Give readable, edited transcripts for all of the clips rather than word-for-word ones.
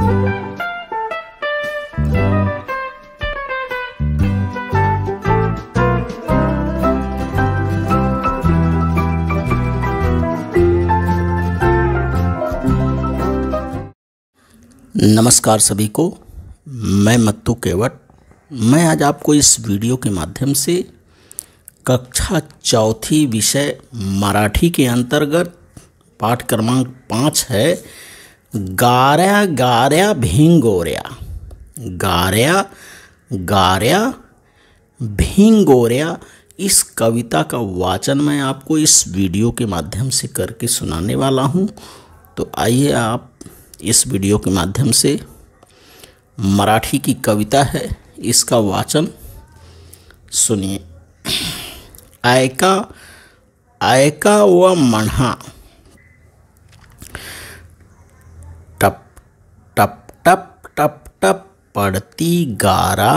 नमस्कार सभी को, मैं मत्तू केवट। मैं आज आपको इस वीडियो के माध्यम से कक्षा चौथी विषय मराठी के अंतर्गत पाठ क्रमांक 5 है गाऱ्या गाऱ्या भिंगोऱ्या। गाऱ्या गाऱ्या भिंगोऱ्या इस कविता का वाचन मैं आपको इस वीडियो के माध्यम से करके सुनाने वाला हूँ। तो आइए आप इस वीडियो के माध्यम से मराठी की कविता है, इसका वाचन सुनिए। ऐका ऐका व म्हणा, टप टप टप टप टप पडती गारा,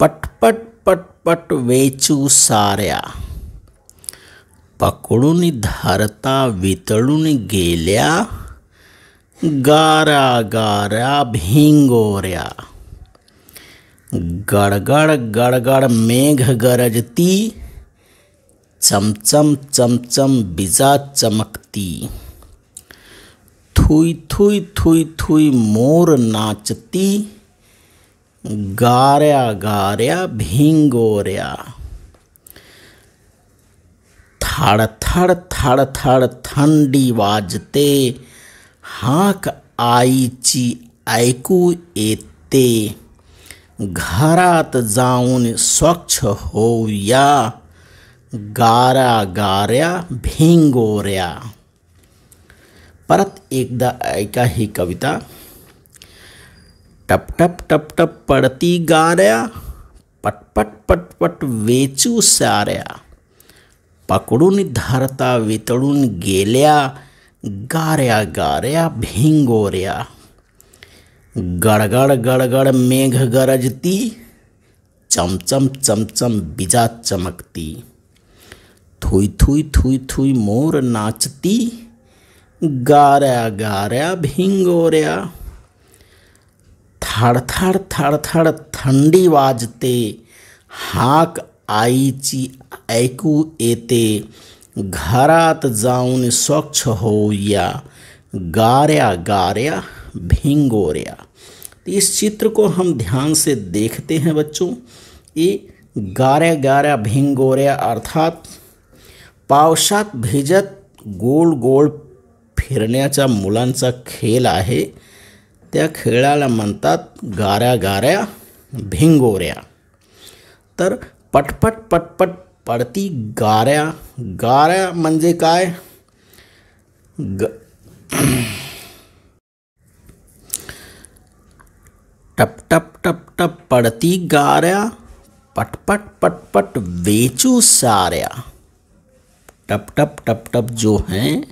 पटपट पटपट वेचू साऱ्या, पकडून धरता वितळून गेल्या, गारा गारा भिंगोऱ्या। गडगड गडगड मेघ गरजती, चमचम चमचम बिजा चमकती, थुई थुई थुई थुई मोर नाचती, गाऱ्या गाऱ्या भिंगोऱ्या। थड थड थड थड थंडी वाजते, हाक आईची ऐकू येते, घरात जाऊन स्वच्छ होऊया, गारा गाऱ्या भिंगोऱ्या। परत एकदा ऐका ही कविता। टप टप टप टप पडती गाऱ्या, पटपट पटपट वेचू साऱ्या, पकडून धरता वितळून गेल्या, गाऱ्या गाऱ्या भिंगोऱ्या। गडगड गडगड मेघ गरजती, चमचम चमचम बिजा चमकती, थुई थुई थुई थुई मोर नाचती, गाऱ्या गाऱ्या भिंगोऱ्या। थड थड थड थड थंडी वाजते, हाक आईची ऐकू येते, घरात जाऊन स्वच्छ होऊया, गाऱ्या गाऱ्या भिंगोऱ्या। इस चित्र को हम ध्यान से देखते हैं बच्चों। ये गाऱ्या गाऱ्या भिंगोऱ्या अर्थात पावसात भिजत गोल गोल फिरण्याचा मुलांचा खेळ आहे। त्या खेळाला म्हणतात गाऱ्या गाऱ्या भिंगोऱ्या। तर पटपट पटपट पडती गाऱ्या, गाऱ्या म्हणजे काय? टप टप टप टप पडती गाऱ्या, पटपट पटपट वेचू साऱ्या। टप टप टप टप जो हैं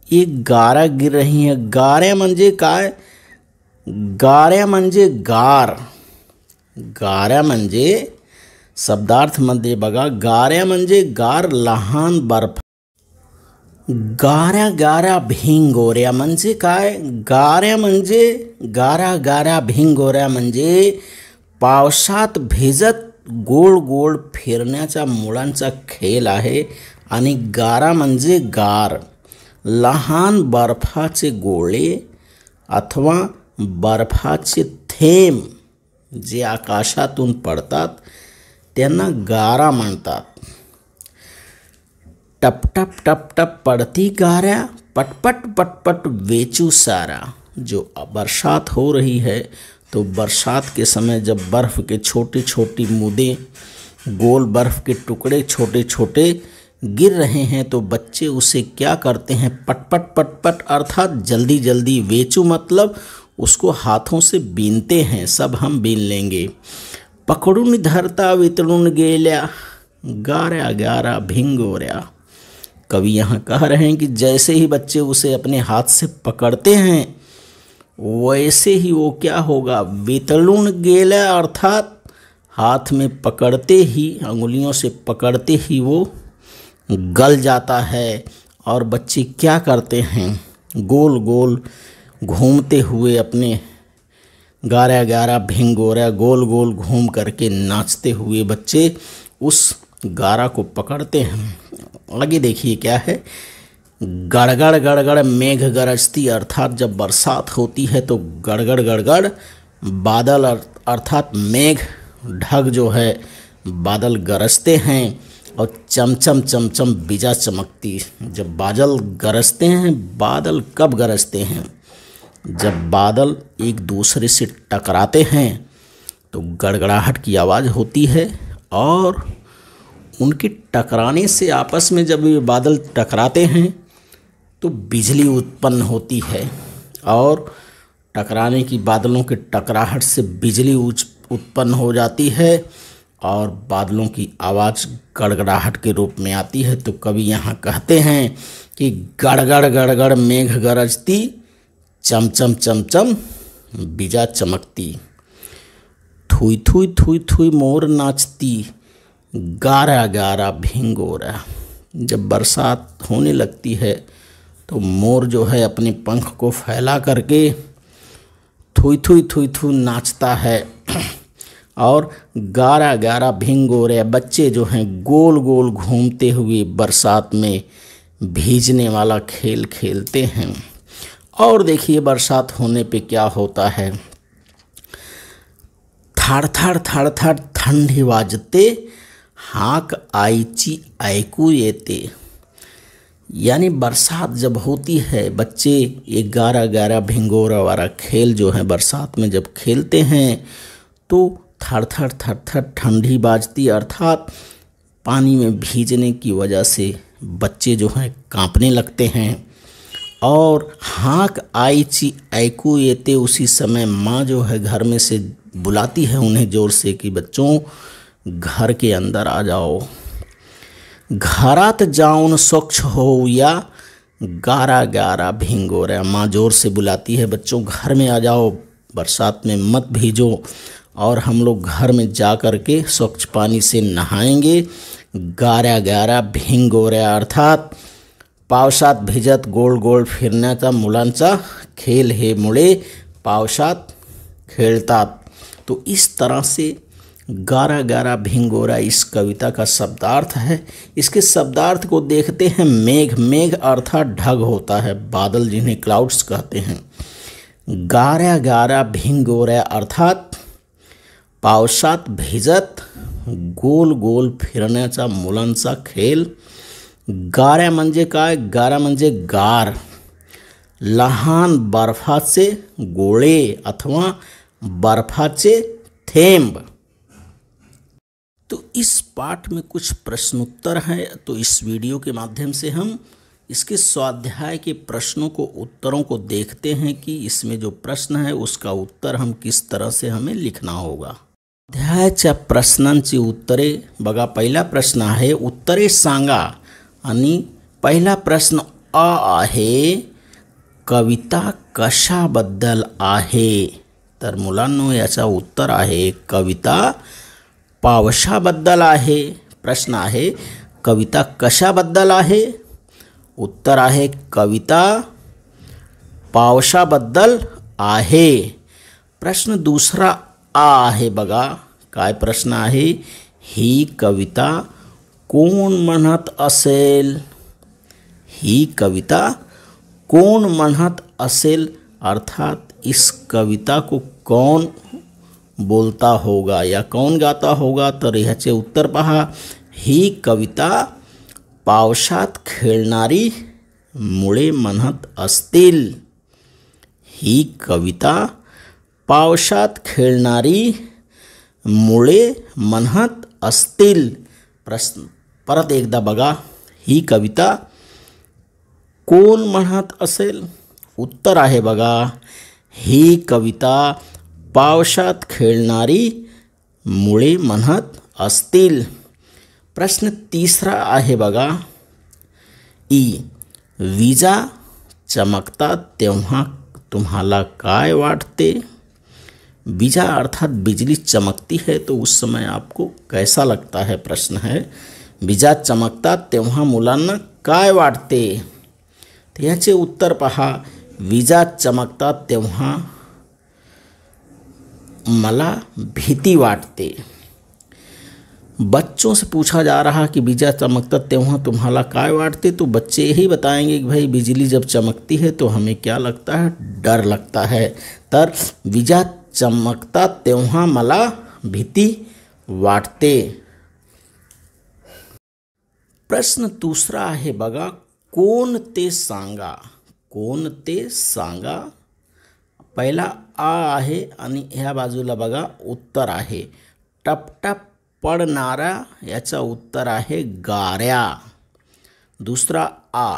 ये गारा गिर रही हैं। गाऱ्या म्हणजे काय? गाऱ्या म्हणजे गार। गाऱ्या म्हणजे शब्दार्थमध्ये बघा, गाऱ्या म्हणजे गार लहान बर्फ। गाऱ्या गाऱ्या भिंगोऱ्या म्हणजे काय? गाऱ्या म्हणजे गारा गाऱ्या भिंगोऱ्या म्हणजे पावसात भिजत गोल गोल फिरण्याचा मुलांचा खेळ आहे। आणि गारा म्हणजे गार लहान बर्फाचे गोळे अथवा बर्फाचे थेंब जे आकाशातून पडतात त्यांना गारा म्हणतात। टप टप टप टप पड़ती गाऱ्या, पटपट पटपट वेचू सारा। जो बरसात हो रही है तो बरसात के समय जब बर्फ़ के छोटे छोटी बूंदें, गोल बर्फ़ के टुकड़े छोटे छोटे गिर रहे हैं तो बच्चे उसे क्या करते हैं? पटपट पटपट अर्थात जल्दी जल्दी, वेचू मतलब उसको हाथों से बीनते हैं। सब हम बीन लेंगे। पकडून धरता वितळून गेल्या, गाऱ्या गारा भिंगोऱ्या। कवि यहाँ कह रहे हैं कि जैसे ही बच्चे उसे अपने हाथ से पकड़ते हैं वैसे ही वो क्या होगा? वितळून गेल्या अर्थात हाथ में पकड़ते ही, अंगुलियों से पकड़ते ही वो गल जाता है। और बच्चे क्या करते हैं? गोल गोल घूमते हुए अपने गारा गारा भिंगोरा गोल गोल घूम करके नाचते हुए बच्चे उस गारा को पकड़ते हैं। आगे देखिए क्या है, गड़गड़ गड़गड़ मेघ गरजती, अर्थात जब बरसात होती है तो गड़गड़ गड़गड़ बादल अर्थात मेघ ढग जो है बादल गरजते हैं और चमचम चमचम बिजा चमकती। जब बादल गरजते हैं, बादल कब गरजते हैं? जब बादल एक दूसरे से टकराते हैं तो गड़गड़ाहट की आवाज़ होती है और उनके टकराने से आपस में जब ये बादल टकराते हैं तो बिजली उत्पन्न होती है और टकराने की बादलों के टकराहट से बिजली उत्पन्न हो जाती है और बादलों की आवाज़ गड़गड़ाहट के रूप में आती है। तो कवि यहाँ कहते हैं कि गड़गड़ गड़गड़ मेघ गरजती, चमचम चमचम बिजा चमकती, थुई थुई थुई थुई मोर नाचती, गारा गारा भिंगोरा। जब बरसात होने लगती है तो मोर जो है अपने पंख को फैला करके थुई थुई थुई थुई नाचता है और गारा गारा भिंगोरे बच्चे जो हैं गोल गोल घूमते हुए बरसात में भीजने वाला खेल खेलते हैं। और देखिए बरसात होने पे क्या होता है, थाड़ थाड़ थाड़ थाड़ ठंडी वाजते, हाक आईची ऐकू येते। यानी बरसात जब होती है, बच्चे ये गारा गारा भिंगोरा वाला खेल जो है बरसात में जब खेलते हैं तो थर थर थर थर ठंडी बाजती, अर्थात पानी में भीजने की वजह से बच्चे जो हैं कांपने लगते हैं। और हाँक आईची ऐकू येते, उसी समय माँ जो है घर में से बुलाती है उन्हें ज़ोर से कि बच्चों घर के अंदर आ जाओ। घरात जाऊन स्वच्छ हो या गारा गारा भिंगोरा। माँ ज़ोर से बुलाती है बच्चों घर में आ जाओ, बरसात में मत भीजो और हम लोग घर में जा कर के स्वच्छ पानी से नहाएंगे। गारा गारा भिंगोरा अर्थात पावसात भिजत गोल गोल फिरण्याचा मुलांचा खेल हे मुळे पावसात खेळतात। तो इस तरह से गारा गारा भिंगोरा इस कविता का शब्दार्थ है। इसके शब्दार्थ को देखते हैं। मेघ, मेघ अर्थात ढग होता है, बादल जिन्हें क्लाउड्स कहते हैं। गारा गारा भिंगोरा अर्थात पावसात भिजत गोल गोल फिरण्याचा मुलांचा खेल। गारा म्हणजे काय? गारा म्हणजे गार, लहान बर्फाचे गोळे अथवा बर्फाचे थेंब। तो इस पाठ में कुछ प्रश्नोत्तर हैं, तो इस वीडियो के माध्यम से हम इसके स्वाध्याय के प्रश्नों को उत्तरों को देखते हैं कि इसमें जो प्रश्न है उसका उत्तर हम किस तरह से हमें लिखना होगा। अध्यायाच्या प्रश्नांची उत्तरे बघा। पहिला प्रश्न आहे उत्तरे सांगा आणि पहिला प्रश्न अ आहे कविता कशाबद्दल आहे। तर मुलांनो याचा उत्तर आहे कविता पावसाबद्दल आहे। प्रश्न आहे कविता कशाबद्दल आहे, उत्तर आहे कविता पावसाबद्दल आहे। प्रश्न दुसरा आ आहे बघा, काय प्रश्न आहे, ही कविता कोण म्हणत असेल। ही कविता कौन म्हणत असेल अर्थात इस कविता को कौन बोलता होगा या कौन गाता होगा। तर ह्याचे उत्तर पहा। ही कविता पावसात खेळणारी मुळे म्हणत असतील। ही कविता पावसात खेळणारी मुळे म्हणत असतील। प्रश्न परत एकदा बघा, ही कविता कोण म्हणत असेल, उत्तर आहे बघा ही कविता पावसात खेळणारी मुळे म्हणत असतील। प्रश्न तिसरा आहे बघा, ई विजा चमकतात तेव्हा तुम्हाला काय वाटते। विजा अर्थात बिजली चमकती है तो उस समय आपको कैसा लगता है, प्रश्न है। विजा चमकतात तेव्हा मुलांना काय वाटते। याचे उत्तर पहा, विजा चमकता तेव्हा मला भीती वाटते। बच्चों से पूछा जा रहा कि विजा चमकता तेव्हा तुम्हाला काय वाटते, तो बच्चे यही बताएंगे कि भाई बिजली जब चमकती है तो हमें क्या लगता है, डर लगता है। तर विजा चमकता तेव्हा मला भीती वाटते। प्रश्न दूसरा आहे बघा, कोण ते सांगा। कोण ते सांगा, पहिला आ आहे आणि ह्या बाजूला बघा उत्तर आहे। टपटप पडणारा याचा उत्तर आहे गाऱ्या। दुसरा आ,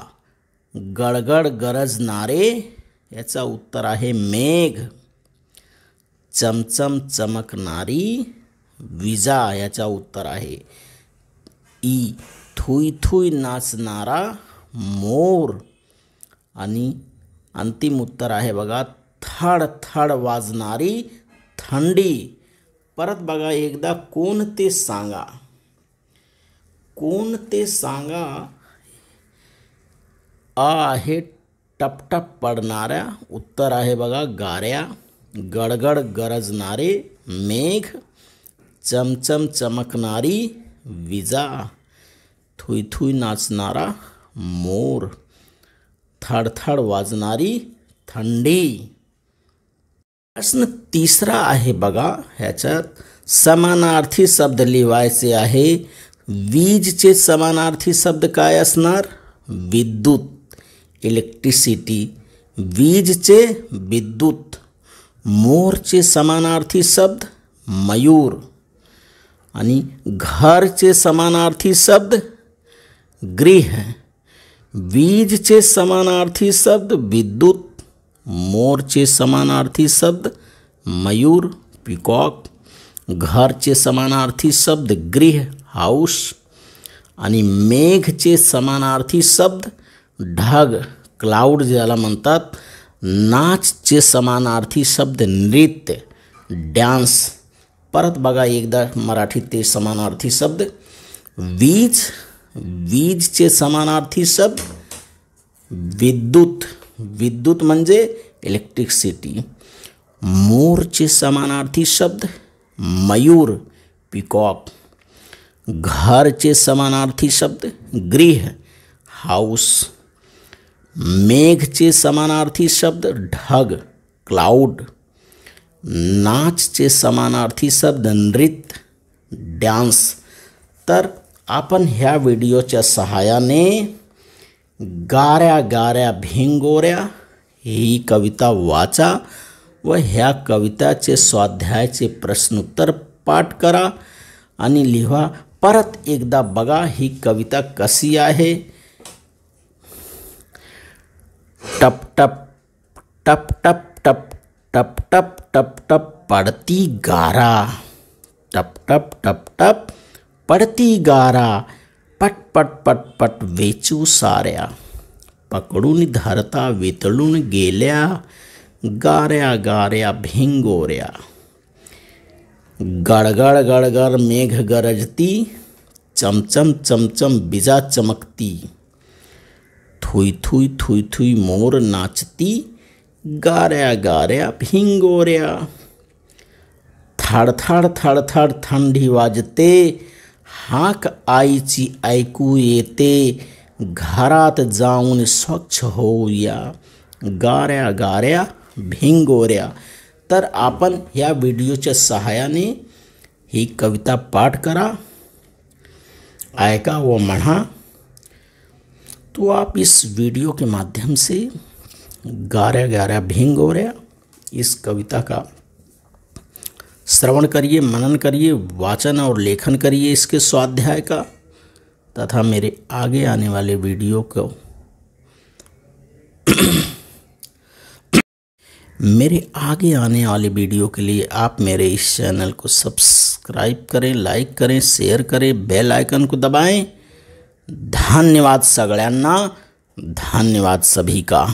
गडगड गरजणारे याचा उत्तर आहे मेघ। चमचम चमकणारी विजा याचा उत्तर आहे ई। थुई थुई नाचणारा मोर आणि अंतिम उत्तर आहे बघा थड थड वाजणारी थंडी। परत बघा एकदा, कोण ते सांगा। कोण ते सांगा आ आहे टपटप पडणाऱ्या, उत्तर आहे बघा गाऱ्या। गडगड गरजणारे मेघ, चमचम चमकणारी विजा, थुई थुई नाचणारा मोर, थडथड वाजणारी थंडी। प्रश्न तिसरा आहे बघा, ह्याच्यात समानार्थी शब्द लिहायचे आहे। वीजचे समानार्थी शब्द काय असणार, विद्युत, इलेक्ट्रिसिटी। वीजचे विद्युत। मोरचे समानार्थी शब्द मयूर आणि घरचे समानार्थी शब्द गृह। वीजचे समानार्थी शब्द विद्युत, मोरचे समानार्थी शब्द मयूर पिकॉक, घरचे समानार्थी शब्द गृह हाऊस आणि मेघचे समानार्थी शब्द ढग क्लाउड ज्याला म्हणतात। नाचचे समानार्थी शब्द नृत्य डान्स। परत बघा एकदा मराठीत ते समानार्थी शब्द। वीज, वीजचे समानार्थी शब्द विद्युत, विद्युत म्हणजे इलेक्ट्रिसिटी। मोरचे समानार्थी शब्द मयूर पिकॉक, घरचे समानार्थी शब्द गृह हाऊस, मेघचे समानार्थी शब्द ढग क्लाउड, नाचचे समानार्थी शब्द नृत्य डान्स। तर आपण ह्या व्हिडिओच्या सहाय्याने गाऱ्या गाऱ्या भिंगोऱ्या ही कविता वाचा व ह्या कविताचे स्वाध्यायाचे प्रश्नोत्तर पाठ करा आणि लिहा। परत एकदा बघा ही कविता कशी आहे। टप टप टप टप टप टप टप टप टप पड़ती गारा, टप टप टप टप पड़ती गारा, पट पट पट पट वेचू साऱ्या, पकडून धरता वितळून गेल्या, गाऱ्या गाऱ्या भिंगोऱ्या। गडगड गडगड मेघ गरजती, चमचम चमचम विजा चमकती, थुई थुई थुई थुई मोर नाचती, गाऱ्या गाऱ्या भिंगोऱ्या। थडथड थडथड थंडी वाजते, हाक आईची ऐकू येते, घरात जाऊन स्वच्छ होऊया, गाऱ्या गाऱ्या भिंगोऱ्या। तर आपण ह्या व्हिडिओच्या सहाय्याने ही कविता पाठ करा, ऐका व म्हणा। तो आप इस वीडियो के माध्यम से गाऱ्या गाऱ्या भिंगोऱ्या इस कविता का श्रवण करिए, मनन करिए, वाचन और लेखन करिए इसके स्वाध्याय का, तथा मेरे आगे आने वाले वीडियो को मेरे आगे आने वाले वीडियो के लिए आप मेरे इस चैनल को सब्सक्राइब करें, लाइक करें, शेयर करें, बेल आइकन को दबाएं। धन्यवाद सगळ्यांना, धन्यवाद सभी का।